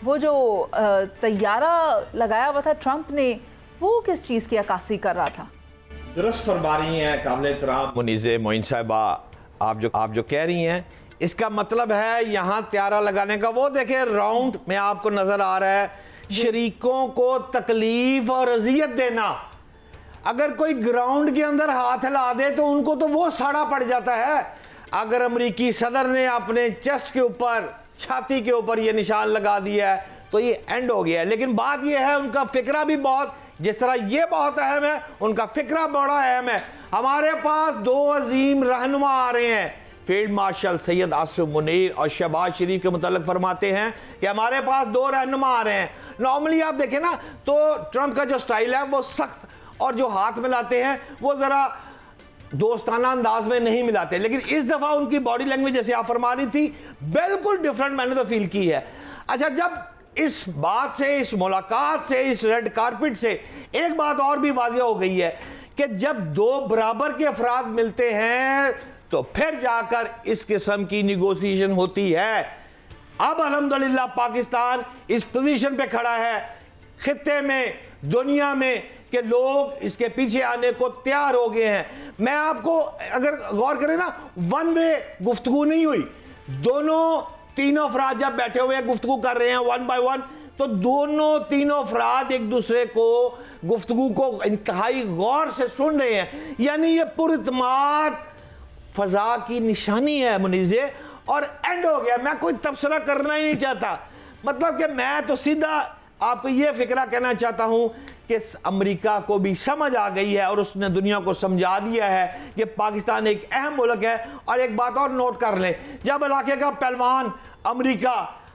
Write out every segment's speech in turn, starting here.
वो जो तैयारा लगाया हुआ था ट्रंप ने, वो किस चीज़ की अक्कासी कर रहा था? दुरुस्त फरमा रही हैं काबिल एहतराम मुनीज़े मोइन साहिबा, आप जो कह रही हैं, इसका मतलब है यहाँ त्यारा लगाने का। वो देखें राउंड में आपको नजर आ रहा है, शरीकों को तकलीफ और अजियत देना। अगर कोई ग्राउंड के अंदर हाथ हिला दे तो उनको तो वो साड़ा पड़ जाता है। अगर अमेरिकी सदर ने अपने चेस्ट के ऊपर, छाती के ऊपर ये निशान लगा दिया है तो ये एंड हो गया है। लेकिन बात ये है, उनका फिक्रा भी बहुत, जिस तरह ये बहुत अहम है, उनका फिक्रा बड़ा अहम है। हमारे पास दो अजीम रहनुमा आ रहे हैं। फील्ड मार्शल सैयद आसिफ मुनीर और शहबाज शरीफ के मुतालिक फरमाते हैं कि हमारे पास दो रहनुमा आ रहे हैं। नॉर्मली आप देखें ना तो ट्रंप का जो स्टाइल है वो सख्त, और जो हाथ मिलाते हैं वो जरा दोस्ताना अंदाज में नहीं मिलाते, लेकिन इस दफा उनकी बॉडी लैंग्वेज जैसे आप फरमा रही थी बिल्कुल डिफरेंट मैंने तो फील की है। अच्छा, जब इस बात से, इस मुलाकात से, इस रेड कारपेट से एक बात और भी वाज़ेह हो गई है कि जब दो बराबर के अफराद मिलते हैं तो फिर जाकर इस किस्म की निगोसिएशन होती है। अब अल्हम्दुलिल्लाह पाकिस्तान इस पोजीशन पे खड़ा है खित्ते में, दुनिया में, कि लोग इसके पीछे आने को तैयार हो गए हैं। मैं आपको अगर गौर करें ना, वन वे गुफ्तगू नहीं हुई। दोनों तीनों अफराद जब बैठे हुए हैं गुफ्तगू कर रहे हैं वन बाय वन, तो दोनों तीनों अफराद एक दूसरे को गुफ्तगू को इंतहाई गौर से सुन रहे हैं। यानी ये पुरइत्माद फजा की निशानी है मुनीज़े, और एंड हो गया। मैं कोई तबसरा करना ही नहीं चाहता, मतलब कि मैं तो सीधा आपको ये फिक्रा कहना चाहता हूं कि अमेरिका को भी समझ आ गई है और उसने दुनिया को समझा दिया है कि पाकिस्तान एक अहम मुल्क है। और एक बात और नोट कर लें, जब इलाके का पहलवान अमेरिका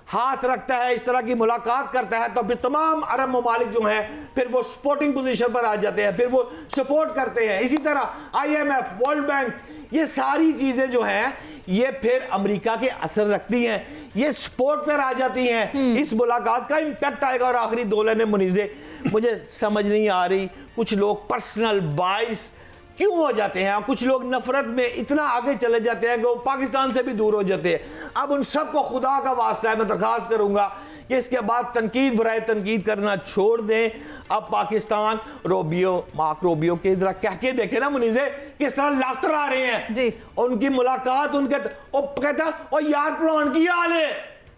हाथ रखता है, इस तरह की मुलाकात करता है, तो फिर तमाम अरब ममालिक जो हैं फिर वो सपोर्टिंग पोजीशन पर आ जाते हैं, फिर वो सपोर्ट करते हैं। इसी तरह IMF, वर्ल्ड बैंक, ये सारी चीजें जो हैं ये फिर अमेरिका के असर रखती हैं, ये सपोर्ट पर आ जाती हैं। इस मुलाकात का इम्पैक्ट आएगा। और आखिरी दो लाइनें मुनीज़े, मुझे समझ नहीं आ रही, कुछ लोग पर्सनल बाइस क्यों हो जाते हैं, कुछ लोग नफरत में इतना आगे चले जाते हैं कि वो पाकिस्तान से भी दूर हो जाते हैं। अब उन सबको खुदा का वास्ता है, मैं दरखास्त करूंगा कि इसके बाद तनकीद बराए तनकीद करना छोड़ दें। अब पाकिस्तान मार्क रोबियो के जरा कह के देखे ना मुनीज़े, किस तरह लाफ्टर आ रहे हैं जी। उनकी मुलाकात, उनके कहता ओ यार प्लान की हाल है,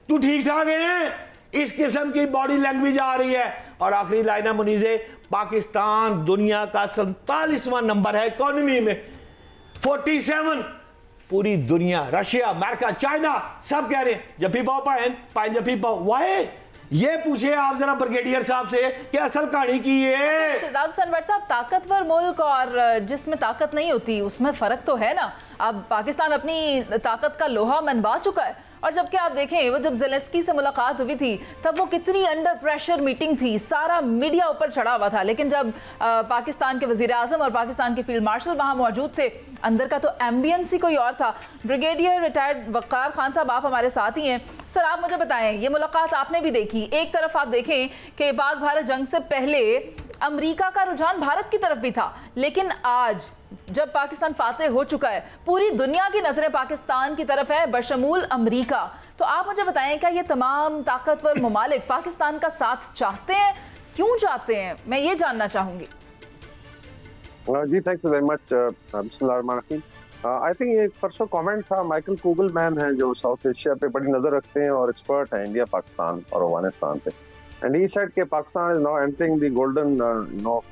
तू ठीक ठाक है, इस किस्म की बॉडी लैंग्वेज आ रही है। और आखिरी लाइन है मुनीज़े, पाकिस्तान दुनिया का 47वां नंबर है इकोनॉमी में, 47। पूरी दुनिया, रशिया, अमेरिका, चाइना सब कह रहे हैं जफी पाओ पाए जफी पाओ। वाहे ये पूछे आप जरा ब्रिगेडियर साहब से कि असल कहानी की है। शहजाद हसन भट्ट साहब, ताकतवर मुल्क और जिसमें ताकत नहीं होती उसमें फर्क तो है ना। अब पाकिस्तान अपनी ताकत का लोहा मनवा चुका है, और जबकि आप देखें वो जब ज़ेलेंस्की से मुलाकात हुई थी तब वो कितनी अंडर प्रेशर मीटिंग थी, सारा मीडिया ऊपर चढ़ा हुआ था। लेकिन जब पाकिस्तान के वज़ीर आज़म और पाकिस्तान के फील्ड मार्शल वहाँ मौजूद थे, अंदर का तो एम्बियंस ही कोई और था। ब्रिगेडियर रिटायर्ड वक़ार खान साहब, आप हमारे साथ ही हैं। सर, आप मुझे बताएं, ये मुलाकात आपने भी देखी, एक तरफ आप देखें कि पाक भारत जंग से पहले अमेरिका का रुझान भारत की तरफ भी था, लेकिन आज जब पाकिस्तान फातेह हो चुका है, पूरी दुनिया की नजरें पाकिस्तान की तरफ है, बशमूल अमेरिका। तो आप मुझे बताएं, क्या ये तमाम ताकतवर ममालिक पाकिस्तान का साथ चाहते हैं? क्यों चाहते हैं, मैं ये जानना चाहूंगी। जी थैंक यू वेरी मच। बिस्मिल्लाहिर्रहमानिर्रहीम। आई थिंक ये परसों कमेंट था, माइकल कुगलमैन है जो साउथ एशिया पे बड़ी नजर रखते हैं और एक्सपर्ट है इंडिया, पाकिस्तान और अफगानिस्तान पे। एंड ही सेड कि Pakistan is now entering the golden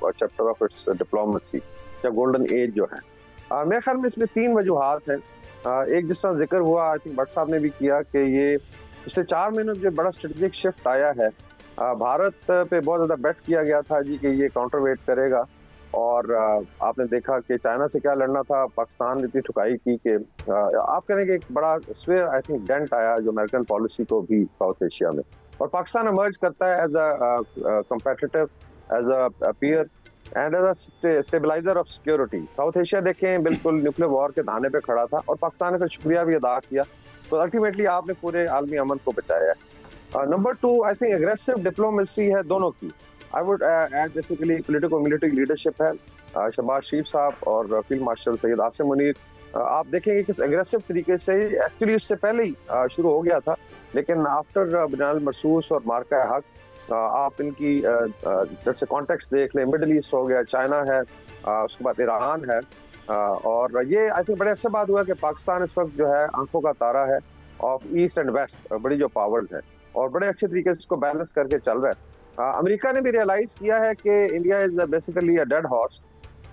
chapter of its diplomacy, या गोल्डन एज जो है। मेरे ख्याल में इसमें तीन वजूहात हैं। एक जिस तरह जिक्र हुआ, आई थिंक भट्ट साहब ने भी किया कि ये पिछले 4 महीनों में जो बड़ा स्ट्रेटेजिक शिफ्ट आया है, भारत पे बहुत ज़्यादा बेट किया गया था जी कि ये काउंटरवेट करेगा, और आपने देखा कि चाइना से क्या लड़ना था, पाकिस्तान ने इतनी ठुकाई की कि आप कह रहे हैं कि एक बड़ा स्वेयर आई थिंक डेंट आया जो अमेरिकन पॉलिसी को भी साउथ एशिया में, और पाकिस्तान इमर्ज करता है as a competitive, as a peer and as a stabiliser of security. South Asia देखें बिल्कुल न्यूक्लियर वॉर के दाने पे खड़ा था, और पाकिस्तान ने फिर शुक्रिया भी अदा किया, तो अल्टीमेटली आपने पूरे आलमी अमन को बचाया है। Number 2 I think aggressive diplomacy है दोनों की। I would add basically politico military leadership है, शहबाज शरीफ साहब और फील्ड मार्शल सैयद आसिम मुनीर। आप देखेंगे किस एग्रेसिव तरीके से, एक्चुअली इससे पहले ही शुरू हो गया था, लेकिन आफ्टर बिनाल मरसूस और मार्का हक आप इनकी जैसे कॉन्टेक्स्ट देख लें, मिडल ईस्ट हो गया, चाइना है, उसके बाद ईरान है, और ये आई थिंक बड़े अच्छे बात हुआ कि पाकिस्तान इस वक्त जो है आंखों का तारा है ऑफ ईस्ट एंड वेस्ट, बड़ी जो पावर्स है, और बड़े अच्छे तरीके से इसको बैलेंस करके चल रहा है। अमेरिका ने भी रियलाइज किया है कि India is basically a dead horse,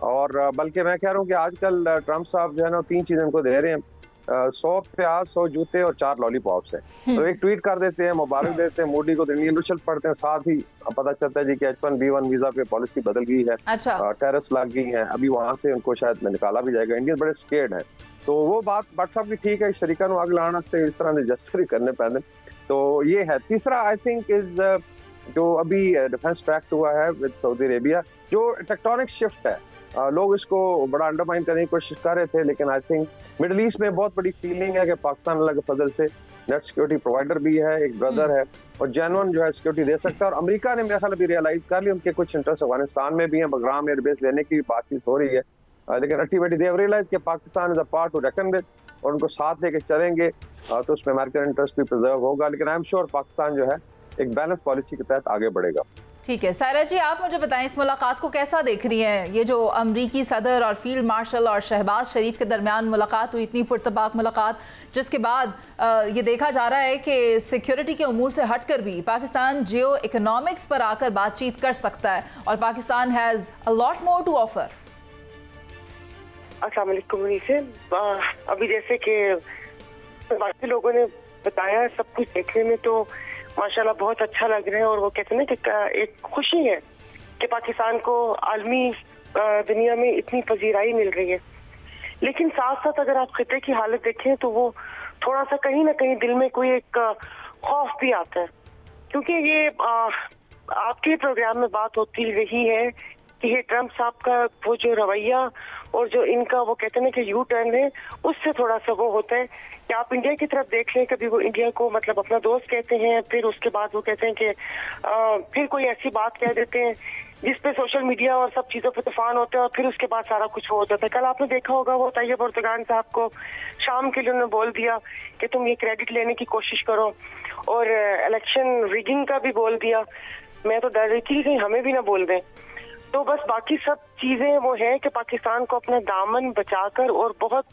और बल्कि मैं कह रहा हूँ कि आजकल ट्रम्प साहब जो है ना 3 चीजें इनको दे रहे हैं, 100 प्याज, 100 जूते और 4 लॉलीपॉप्स है। तो एक ट्वीट कर देते हैं, मुबारक देते हैं मोदी को, इंडियन उछल पड़ते हैं, साथ ही पता चलता है जी कि H1B1 वीजा पे पॉलिसी बदल गई है, टैरिफ्स लग गई हैं, अभी वहां से उनको शायद निकाला भी जाएगा। इंडियन बड़े स्केर्ड है, तो वो बात भट्ट साहब की ठीक है, शरीका आग लाना से इस तरह के जस्टिस करने पैदे। तो ये है। तीसरा आई थिंक इज जो अभी डिफेंस पैक्ट हुआ है विद सऊदी अरेबिया, जो टेक्टोनिक शिफ्ट है, लोग इसको बड़ा अंडरमाइन करने की कोशिश कर रहे थे, लेकिन आई थिंक मिडिल ईस्ट में बहुत बड़ी फीलिंग है कि पाकिस्तान अल्लाह के फजल से नेट सिक्योरिटी प्रोवाइडर भी है, एक ब्रदर है, और जेन्युइन जो है सिक्योरिटी दे सकता है। और अमेरिका ने मेरे ख्याल अभी रियलाइज कर लिया, उनके कुछ इंटरेस्ट अफगानिस्तान में भी है, बगराम एयरबेस लेने की बातचीत हो रही है, लेकिन अल्टीमेटली दे हैव रियलाइज कि Pakistan is a part two reckon with, और उनको साथ लेके चलेंगे तो उसमें अमेरिकन इंटरेस्ट भी प्रिजर्व होगा। लेकिन आई एम श्योर पाकिस्तान जो है एक बैलेंस पॉलिसी के तहत आगे बढ़ेगा। ठीक है सायरा जी, आप मुझे बताएं इस मुलाकात को कैसा देख रही हैं? ये जो अमरीकी सदर और फील्ड मार्शल और शहबाज शरीफ के दरमियान मुलाकात हुई, इतनी पुरतबाक मुलाकात, जिसके बाद ये देखा जा रहा है कि सिक्योरिटी के उमूर से हटकर भी पाकिस्तान जियो इकोनॉमिक्स पर आकर बातचीत कर सकता है और Pakistan has a lot more to offer. अस्सलाम वालेकुम। अभी जैसे कि बाकी लोगों ने बताया, सब कुछ देखने में तो माशाल्लाह बहुत अच्छा लग रहा है, और वो कहते हैं ना कि एक खुशी है कि पाकिस्तान को आलमी दुनिया में इतनी पजीराई मिल रही है। लेकिन साथ साथ अगर आप खिते की हालत देखें तो वो थोड़ा सा कहीं ना कहीं दिल में कोई एक खौफ भी आता है, क्योंकि ये आपके प्रोग्राम में बात होती रही है कि ये ट्रम्प साहब का वो जो रवैया और जो इनका वो कहते हैं ना कि यू टर्न है, उससे थोड़ा सा वो होता है कि आप इंडिया की तरफ देख लें, कभी वो इंडिया को मतलब अपना दोस्त कहते हैं, फिर उसके बाद वो कहते हैं कि फिर कोई ऐसी बात कह देते हैं जिस पे सोशल मीडिया और सब चीज़ों पे तूफान होता है, और फिर उसके बाद सारा कुछ हो जाता है। कल आपने देखा होगा वो तैयब उर्दुगान साहब को शाम के लिए उन्होंने बोल दिया कि तुम ये क्रेडिट लेने की कोशिश करो, और इलेक्शन रिगिंग का भी बोल दिया। मैं तो डर रही थी कहीं हमें भी ना बोल दें। तो बस बाकी सब चीजें वो है कि पाकिस्तान को अपना दामन बचाकर और बहुत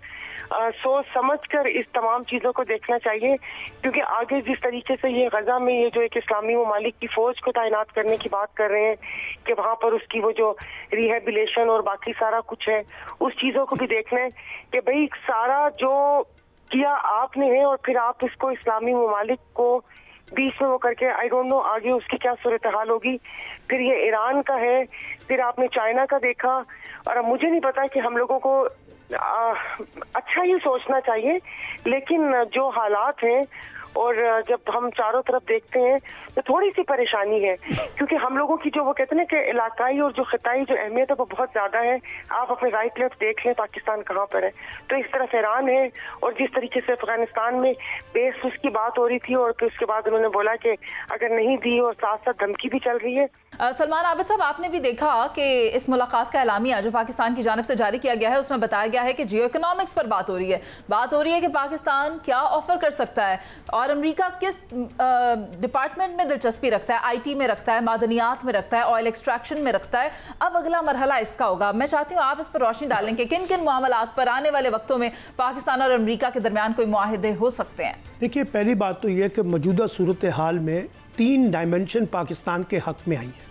सोच समझ कर इस तमाम चीजों को देखना चाहिए, क्योंकि आगे जिस तरीके से ये गजा में ये जो एक इस्लामी ममालिक की फौज को तैनात करने की बात कर रहे हैं कि वहां पर उसकी वो जो रिहेबिलेशन और बाकी सारा कुछ है, उस चीजों को भी देखना है कि भाई सारा जो किया आपने है और फिर आप इसको इस्लामी ममालिक को बीच में वो करके आई डोंट नो आगे उसकी क्या सूरत हाल होगी। फिर ये ईरान का है, फिर आपने चाइना का देखा, और अब मुझे नहीं पता कि हम लोगों को अच्छा ही सोचना चाहिए, लेकिन जो हालात हैं और जब हम चारों तरफ देखते हैं तो थोड़ी सी परेशानी है, क्योंकि हम लोगों की जो वो कहते हैं ना कि इलाकाई और जो खिताई जो अहमियत है वो बहुत ज्यादा है। आप अपने राइट लेफ्ट देख लें पाकिस्तान कहाँ पर है, तो इस तरफ ईरान है, और जिस तरीके से अफगानिस्तान में बेस उसकी बात हो रही थी और फिर उसके बाद उन्होंने बोला कि अगर नहीं दी, और साथ साथ धमकी भी चल रही है। सलमान आबिद साहब, आपने भी देखा कि इस मुलाकात का एलामिया जो पाकिस्तान की जानिब से जारी किया गया है उसमें बताया गया है कि जियो इकोनॉमिक्स पर बात हो रही है। बात हो रही है कि पाकिस्तान क्या ऑफर कर सकता है और अमेरिका किस डिपार्टमेंट में दिलचस्पी रखता है, आईटी में रखता है, मादनियात में रखता है, ऑयल एक्सट्रैक्शन में रखता है। अब अगला मरहला इसका होगा। मैं चाहती हूँ आप इस पर रोशनी डालें कि किन किन मामलात पर आने वाले वक्तों में पाकिस्तान और अमेरिका के दरमियान कोई मुआहिदे हो सकते हैं। देखिए, पहली बात तो यह कि मौजूदा सूरत हाल में 3 डायमेंशन पाकिस्तान के हक में आई है।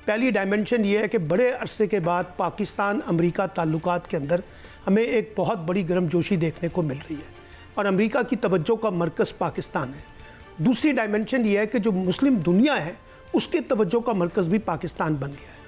पहली डायमेंशन ये है कि बड़े अरसे के बाद पाकिस्तान अमेरिका ताल्लुकात के अंदर हमें एक बहुत बड़ी गर्मजोशी देखने को मिल रही है और अमेरिका की तवज्जो का मरकज़ पाकिस्तान है। दूसरी डायमेंशन ये है कि जो मुस्लिम दुनिया है उसके तवज्जो का मरकज़ भी पाकिस्तान बन गया है।